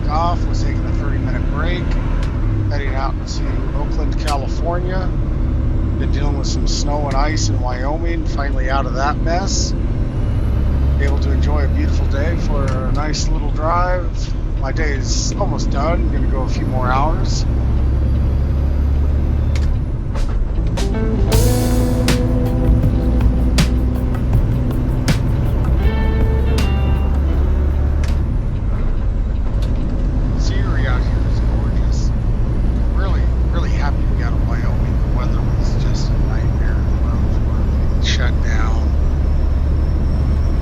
off, was taking a 30-minute break, heading out to Oakland, California. Been dealing with some snow and ice in Wyoming, finally out of that mess. Able to enjoy a beautiful day for a nice little drive. My day is almost done. I'm going to go a few more hours. Scenery out here is gorgeous. Really, really happy to get out of Wyoming. The weather was just a nightmare. The roads were shut down.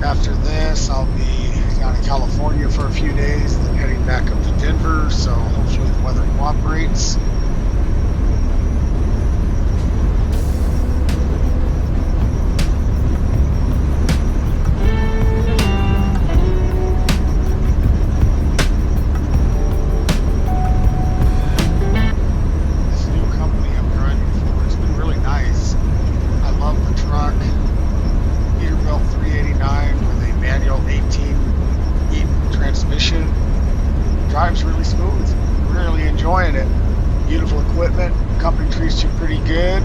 After this, I'll be down in California for a few days, then heading back up to Denver, so hopefully the weather cooperates. This new company I'm driving for, it's been really nice. I love the truck. Peterbilt 389 with a manual 18-speed transmission. Drives really smooth. Really enjoying it. Beautiful equipment. Company treats you pretty good.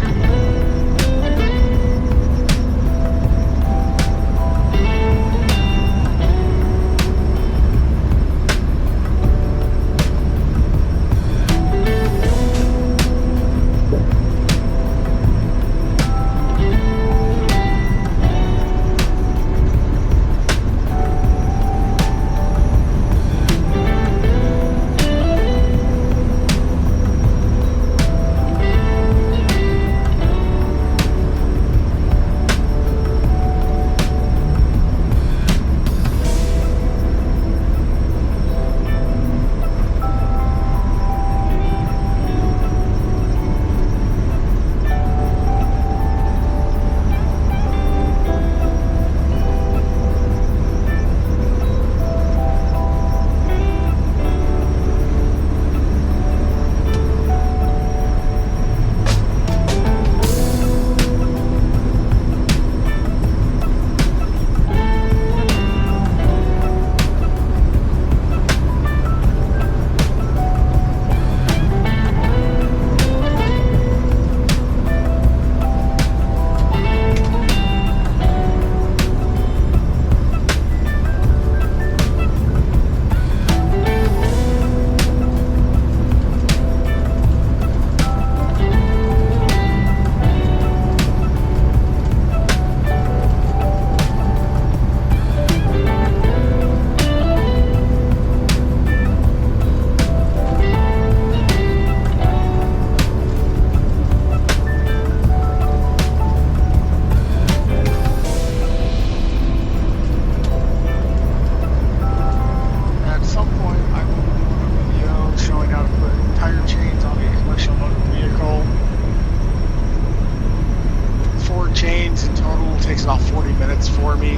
Takes about 40 minutes for me.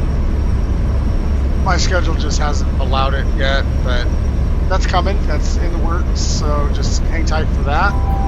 My schedule just hasn't allowed it yet, but that's coming. That's in the works, so just hang tight for that.